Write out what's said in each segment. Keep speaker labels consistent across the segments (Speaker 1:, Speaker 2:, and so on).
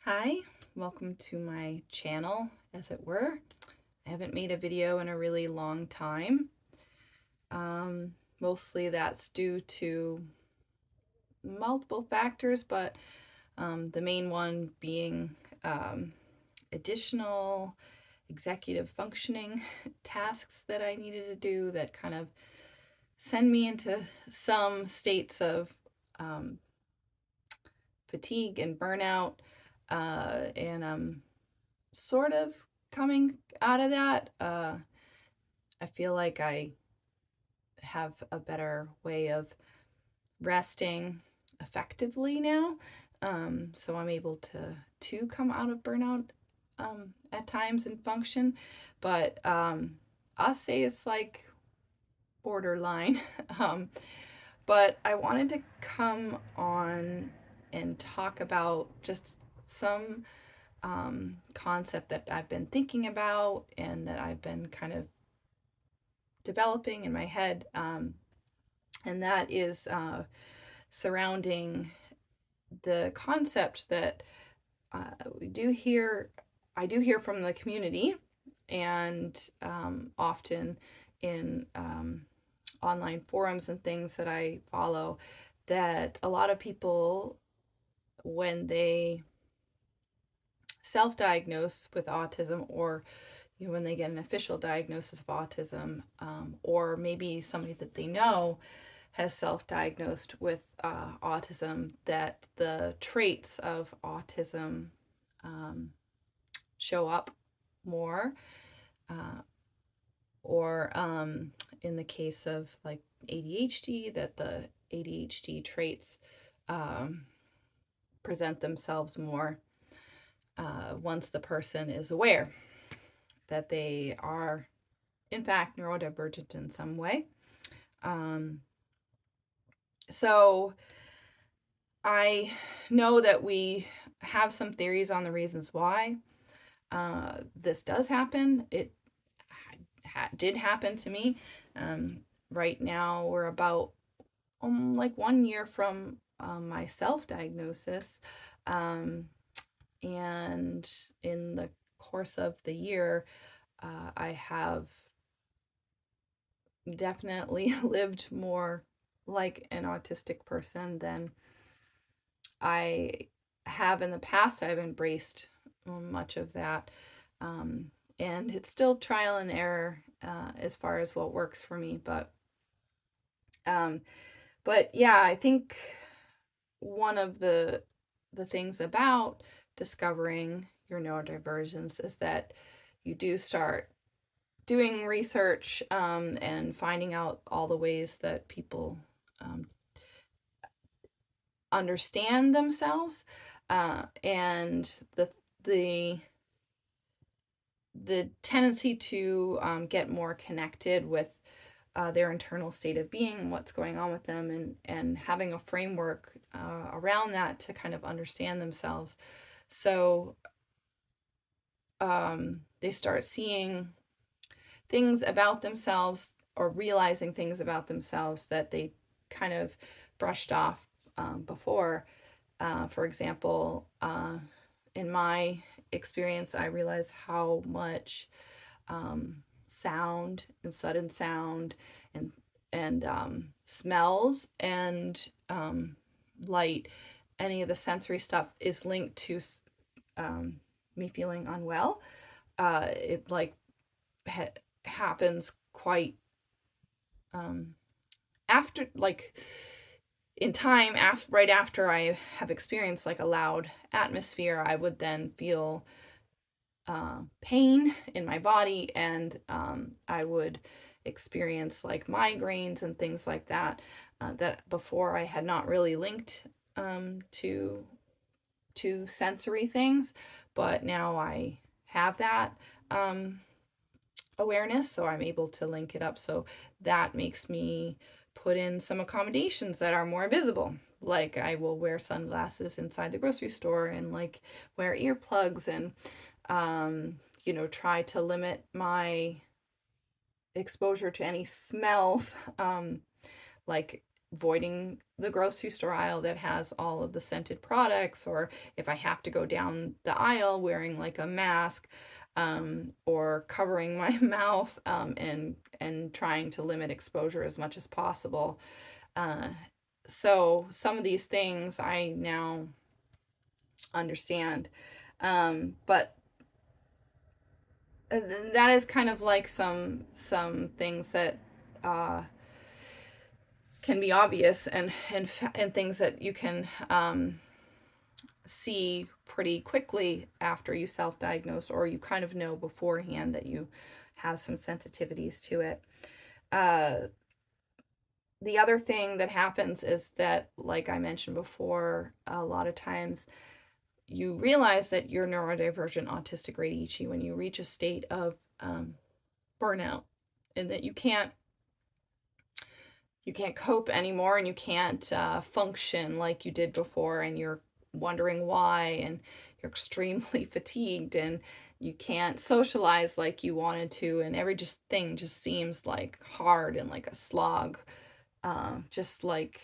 Speaker 1: Hi, welcome to my channel, as it were. I haven't made a video in a really long time. Mostly that's due to multiple factors, but the main one being additional executive functioning tasks that I needed to do that kind of send me into some states of um, fatigue and burnout, and sort of coming out of that. I feel like I have a better way of resting effectively now. So I'm able to come out of burnout at times and function, but I'll say it's like borderline. um, but I wanted to come on and talk about just some concept that I've been thinking about and that I've been kind of developing in my head, and that is surrounding the concept that we do hear. I do hear from the community, and often in online forums and things that I follow, that a lot of people, when they self-diagnose with autism, or when they get an official diagnosis of autism, or maybe somebody that they know has self-diagnosed with autism, that the traits of autism um, show up more, uh, or in the case of like ADHD, that the ADHD traits um, present themselves more once the person is aware that they are in fact neurodivergent in some way. Um, so I know that we have some theories on the reasons why this does happen. It did happen to me. Um, right now, we're about like 1 year from my self diagnosis. Um, and in the course of the year, I have definitely lived more like an autistic person than I have in the past. I've embraced much of that. Um, and it's still trial and error as far as what works for me. Um, but yeah, I think one of the things about discovering your neurodivergence is that you do start doing research and finding out all the ways that people um, understand themselves, and the the tendency to get more connected with their internal state of being, what's going on with them, and having a framework around that to kind of understand themselves. So they start seeing things about themselves, or realizing things about themselves that they kind of brushed off before. For example, in my experience, I realized how much sound and sudden sound and smells and light, any of the sensory stuff, is linked to um, me feeling unwell. It like happens quite after, like in time, right after I have experienced like a loud atmosphere. I would then feel pain in my body, and I would experience like migraines and things like that, that before I had not really linked to sensory things, but now I have that awareness, so I'm able to link it up. So that makes me put in some accommodations that are more visible. Like I will wear sunglasses inside the grocery store, and like wear earplugs, and try to limit my exposure to any smells, like avoiding the grocery store aisle that has all of the scented products, or if I have to go down the aisle wearing like a mask, or covering my mouth, and trying to limit exposure as much as possible. Uh, so some of these things I now understand, but that is kind of like some things that uh, can be obvious, and things that you can see pretty quickly after you self-diagnose, or you kind of know beforehand that you have some sensitivities to it. Uh, the other thing that happens is that, like I mentioned before, a lot of times you realize that you're neurodivergent autistic ADHD when you reach a state of burnout, and that you can't cope anymore, and you can't function like you did before, and you're wondering why, and you're extremely fatigued, and you can't socialize like you wanted to, and every just thing just seems like hard and like a slog, just like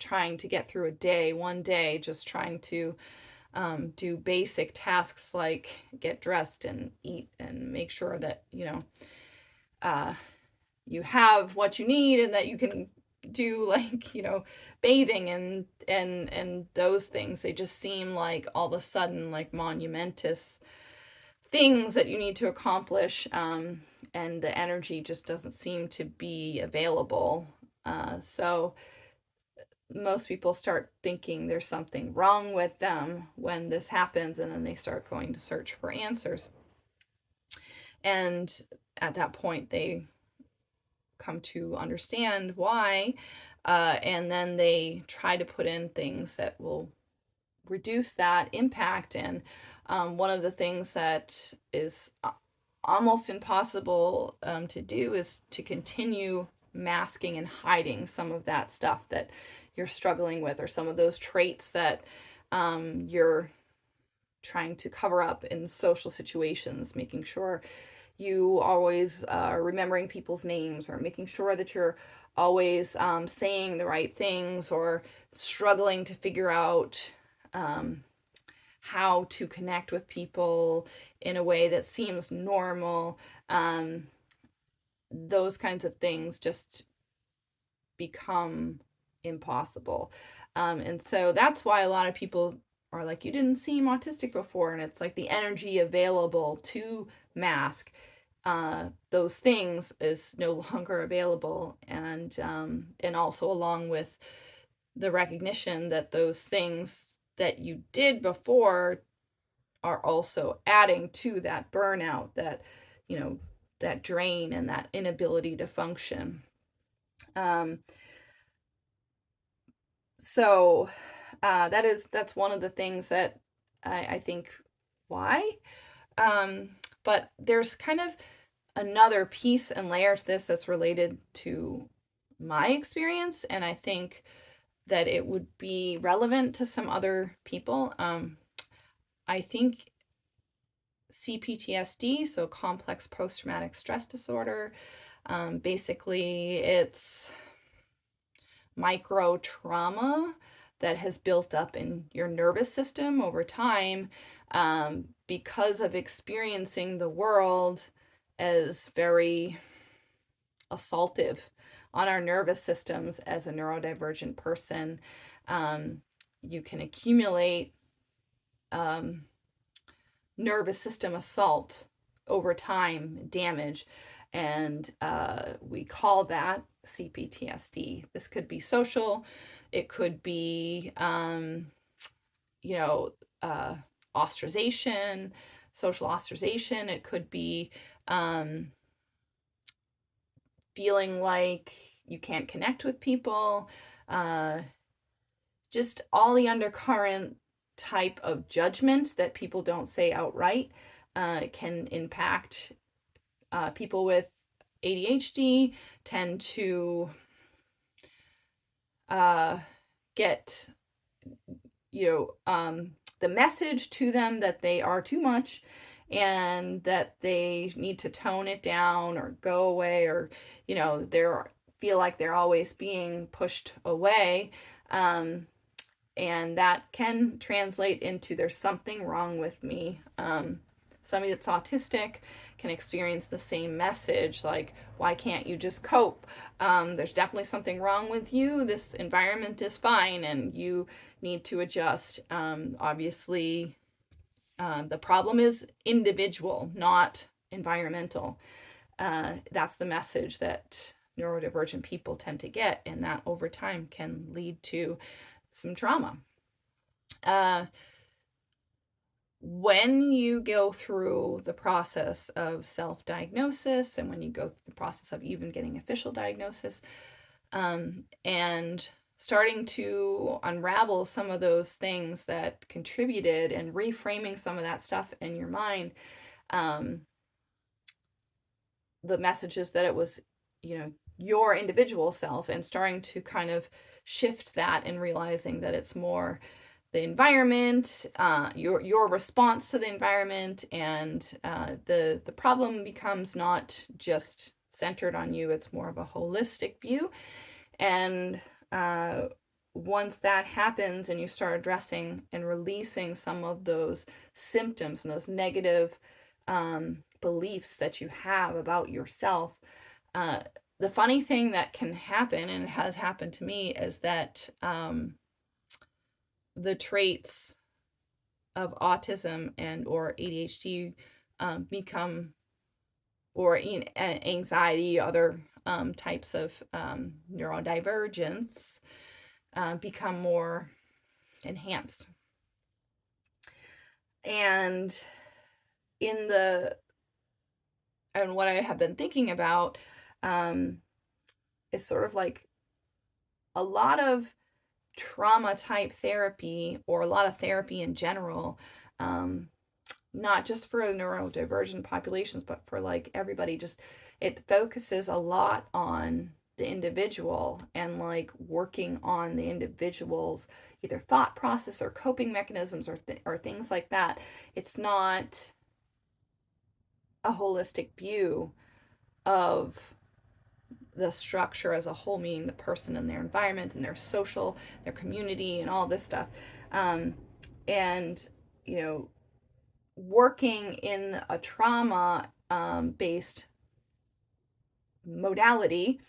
Speaker 1: trying to get through one day, just trying to do basic tasks like get dressed and eat and make sure that uh, you have what you need, and that you can do, like, bathing and those things. They just seem like all of a sudden like monumentous things that you need to accomplish, and the energy just doesn't seem to be available. So most people start thinking there's something wrong with them when this happens, and then they start going to search for answers. And at that point, they come to understand why, and then they try to put in things that will reduce that impact. And one of the things that is almost impossible to do is to continue masking and hiding some of that stuff that you're struggling with, or some of those traits that you're trying to cover up in social situations, making sure you always are remembering people's names, or making sure that you're always saying the right things, or struggling to figure out how to connect with people in a way that seems normal. Those kinds of things just become impossible. And so that's why a lot of people are like, you didn't seem autistic before. And it's like the energy available to mask those things is no longer available. And also, along with the recognition that those things that you did before are also adding to that burnout, that drain, and that inability to function. So that's one of the things that I think why. But there's kind of another piece and layer to this that's related to my experience, and I think that it would be relevant to some other people. I think CPTSD, so complex post-traumatic stress disorder, basically it's micro trauma that has built up in your nervous system over time, because of experiencing the world as very assaultive on our nervous systems as a neurodivergent person. You can accumulate nervous system assault over time, damage, and we call that CPTSD. This could be social, it could be ostracization, social ostracization. It could be feeling like you can't connect with people, just all the undercurrent type of judgment that people don't say outright can impact people with ADHD, tend to get the message to them that they are too much, and that they need to tone it down or go away, or they're feel like they're always being pushed away. And that can translate into there's something wrong with me. Somebody that's autistic can experience the same message, like, why can't you just cope? There's definitely something wrong with you. This environment is fine and you need to adjust. Obviously, the problem is individual, not environmental. That's the message that neurodivergent people tend to get, and that over time can lead to some trauma. When you go through the process of self-diagnosis, and when you go through the process of even getting official diagnosis, and starting to unravel some of those things that contributed and reframing some of that stuff in your mind, the messages that it was, your individual self, and starting to kind of shift that and realizing that it's more the environment, your response to the environment, and the problem becomes not just centered on you. It's more of a holistic view. And once that happens and you start addressing and releasing some of those symptoms and those negative beliefs that you have about yourself, the funny thing that can happen, and it has happened to me, is that the traits of autism and or ADHD become, or anxiety, other types of neurodivergence become more enhanced. And what I have been thinking about is sort of like a lot of trauma type therapy, or a lot of therapy in general, not just for neurodivergent populations, but for like everybody, just it focuses a lot on the individual and like working on the individual's either thought process or coping mechanisms or things like that. It's not a holistic view of the structure as a whole, meaning the person and their environment and their social, their community, and all this stuff. And, working in a trauma based modality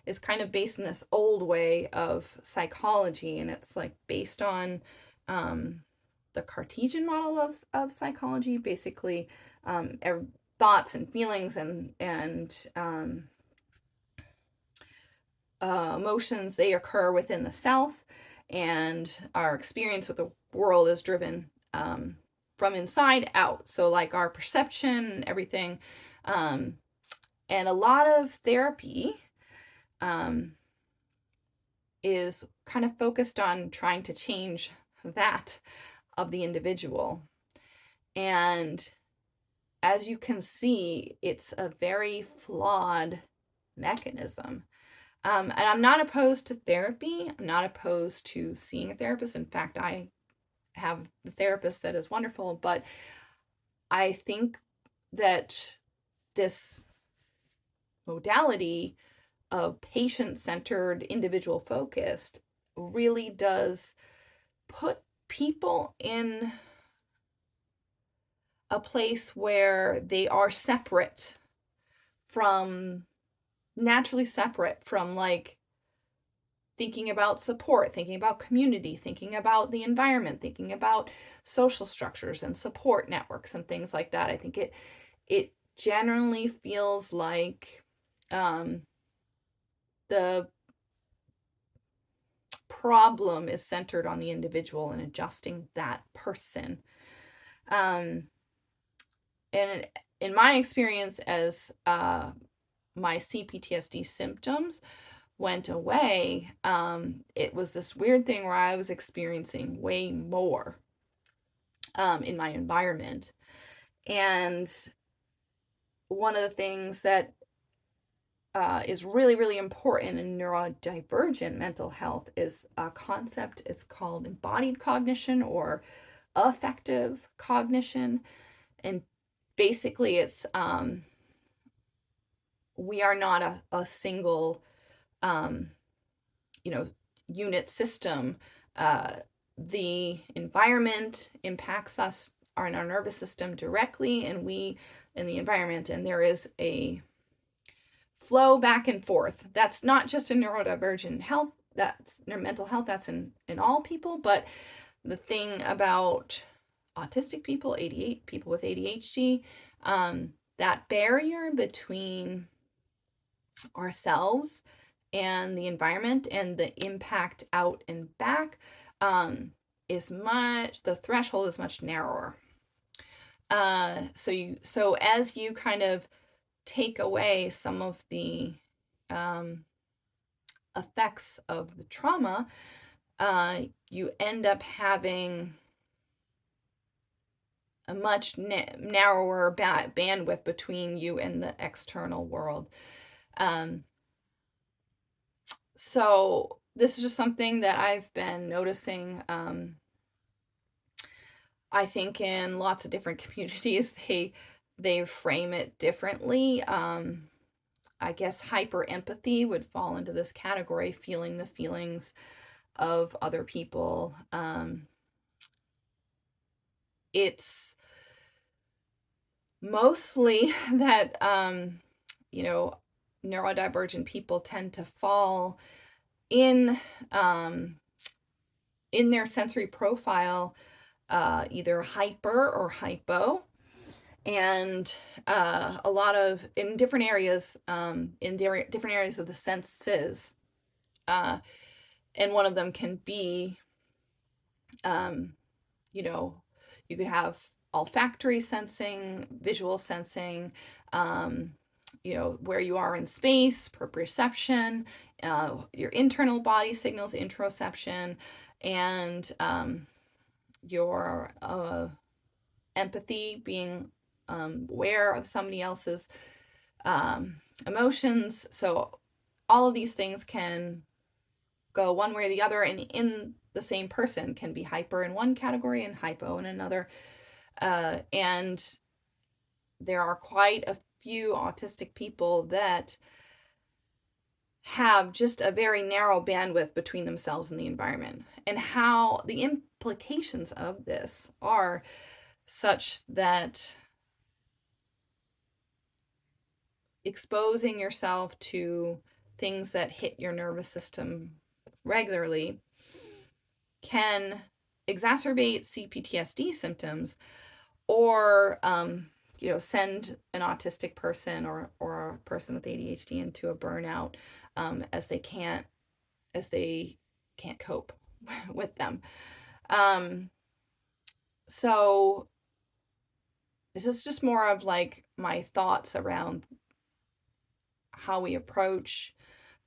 Speaker 1: is kind of based in this old way of psychology, and it's like based on the Cartesian model of psychology, basically thoughts and feelings and emotions, they occur within the self, and our experience with the world is driven from inside out. So like our perception and everything. And a lot of therapy is kind of focused on trying to change that of the individual. And as you can see, it's a very flawed mechanism. And I'm not opposed to therapy. I'm not opposed to seeing a therapist. In fact, I have a therapist that is wonderful, but I think that this modality of patient-centered, individual-focused really does put people in a place where they are naturally separate from like thinking about support, thinking about community, thinking about the environment, thinking about social structures and support networks and things like that. I think it generally feels like the problem is centered on the individual and adjusting that person. And in my experience, as my CPTSD symptoms went away, it was this weird thing where I was experiencing way more in my environment. And one of the things that is really, really important in neurodivergent mental health is a concept. It's called embodied cognition or affective cognition. And basically it's we are not a single um, unit system. Uh, the environment impacts us, our nervous system directly, and we in the environment, and there is a flow back and forth. That's not just in neurodivergent health, that's mental health, that's in all people. But the thing about autistic people, people with ADHD, that barrier between ourselves and the environment and the impact out and back, the threshold is much narrower. So as you kind of take away some of the effects of the trauma, you end up having a much narrower bandwidth between you and the external world. So this is just something that I've been noticing. I think in lots of different communities, they frame it differently. I guess hyper empathy would fall into this category, feeling the feelings of other people. It's mostly that, neurodivergent people tend to fall in their sensory profile, either hyper or hypo, and a lot of in different areas, different areas of the senses, and one of them can be, you know, you could have olfactory sensing, visual sensing, where you are in space, proprioception, your internal body signals, interoception, and your empathy, being aware of somebody else's emotions. So all of these things can go one way or the other, and in the same person can be hyper in one category and hypo in another. And there are quite a few autistic people that have just a very narrow bandwidth between themselves and the environment, and how the implications of this are such that exposing yourself to things that hit your nervous system regularly can exacerbate CPTSD symptoms, or send an autistic person or a person with ADHD into a burnout, as they can't cope with them. So this is just more of like my thoughts around how we approach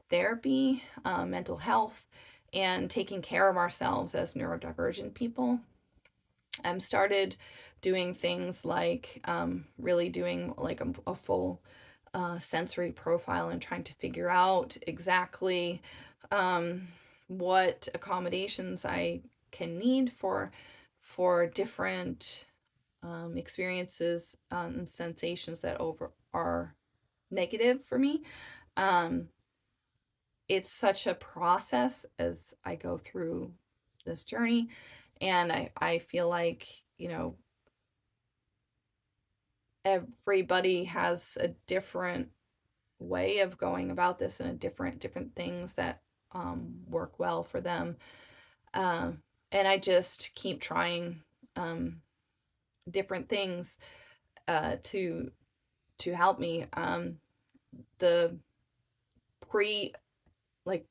Speaker 1: therapy, mental health, and taking care of ourselves as neurodivergent people. Started doing things like really doing like a full sensory profile, and trying to figure out exactly what accommodations I can need for different experiences and sensations that are negative for me. It's such a process as I go through this journey, and I feel like, everybody has a different way of going about this, and a different things that work well for them. And I just keep trying different things to help me. The pre like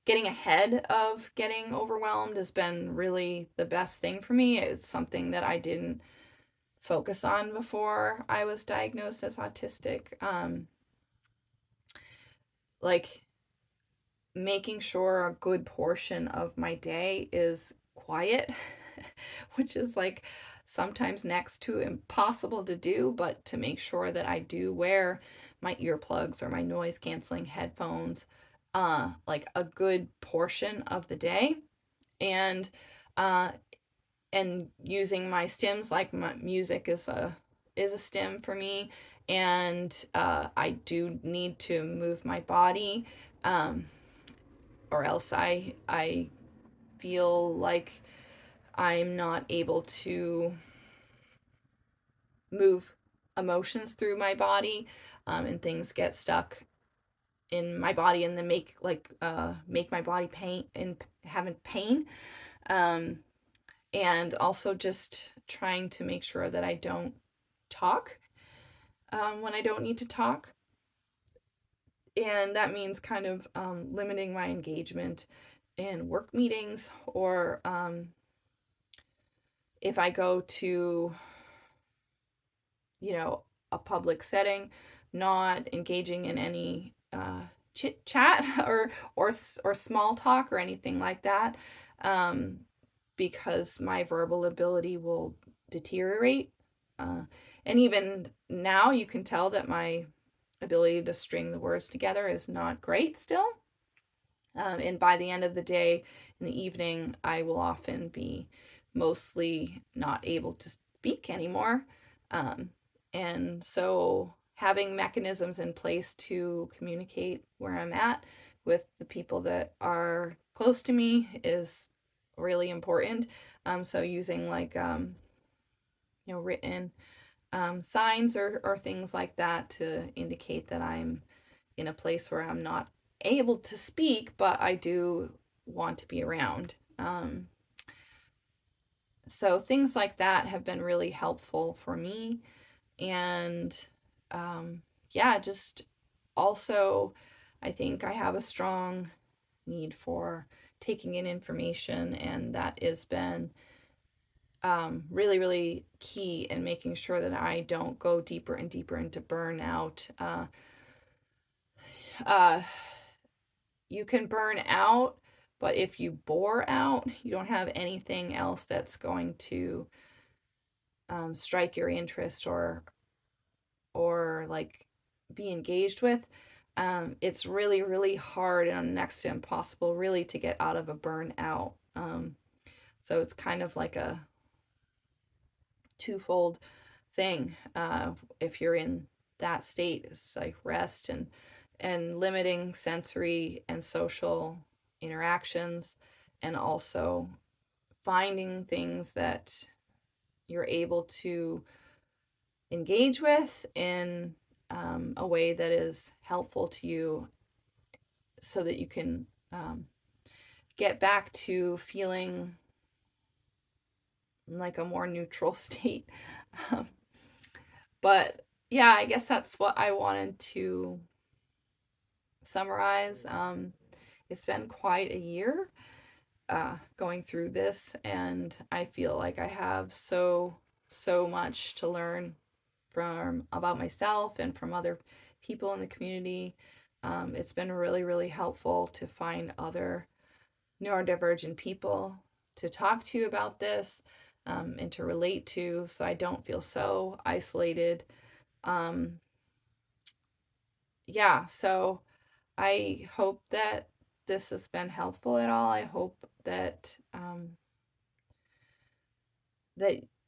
Speaker 1: Getting ahead of getting overwhelmed has been really the best thing for me. It's something that I didn't focus on before I was diagnosed as autistic. Like making sure a good portion of my day is quiet, which is like sometimes next to impossible to do, but to make sure that I do wear my earplugs or my noise canceling headphones like a good portion of the day, and uh and using my stims, like my music is a stim for me, and I do need to move my body. or else I feel like I'm not able to move emotions through my body, and things get stuck in my body and then make my body pain and having pain. Um, and also just trying to make sure that I don't talk when I don't need to talk. And that means kind of limiting my engagement in work meetings, or if I go to, a public setting, not engaging in any chit chat or small talk or anything like that, um, because my verbal ability will deteriorate. Uh, and even now, you can tell that my ability to string the words together is not great still. And by the end of the day, in the evening, I will often be mostly not able to speak anymore. Um, and so having mechanisms in place to communicate where I'm at with the people that are close to me is really important. So using written signs or things like that to indicate that I'm in a place where I'm not able to speak, but I do want to be around. So things like that have been really helpful for me. And yeah, just also, I think I have a strong need for taking in information, and that has been really, really key in making sure that I don't go deeper and deeper into burnout. Uh, you can burn out, but if you bore out, you don't have anything else that's going to strike your interest or like be engaged with. It's really, really hard and next to impossible, really, to get out of a burnout. So it's kind of like a twofold thing. If you're in that state, it's like rest and limiting sensory and social interactions, and also finding things that you're able to engage with in a way that is helpful to you, so that you can get back to feeling like a more neutral state. Um, but yeah, I guess that's what I wanted to summarize. It's been quite a year going through this, and I feel like I have so much to learn from about myself and from other people in the community. It's been really, really helpful to find other neurodivergent people to talk to about this, and to relate to, so I don't feel so isolated. Um, yeah, so I hope that this has been helpful at all. I hope that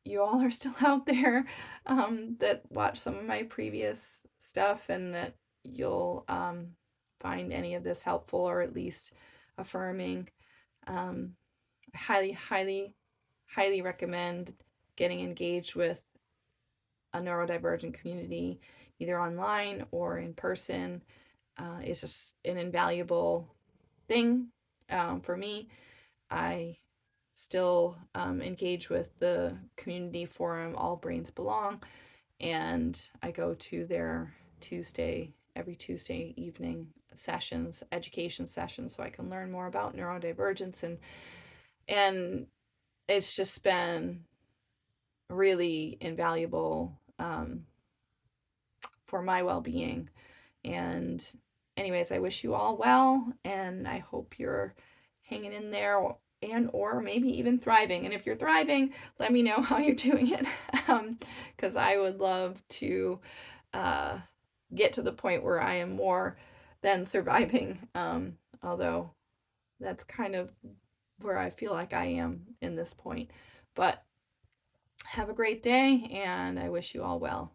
Speaker 1: you all are still out there, that watch some of my previous stuff, and that you'll find any of this helpful or at least affirming. I highly, highly, highly recommend getting engaged with a neurodivergent community, either online or in person. It's just an invaluable thing for me. I still engage with the community forum All Brains Belong, and I go to their every Tuesday evening sessions, education sessions, so I can learn more about neurodivergence, and it's just been really invaluable for my well-being. And anyways, I wish you all well, and I hope you're hanging in there, or maybe even thriving. And if you're thriving, let me know how you're doing it, because I would love to get to the point where I am more than surviving, although that's kind of where I feel like I am in this point. But have a great day, and I wish you all well.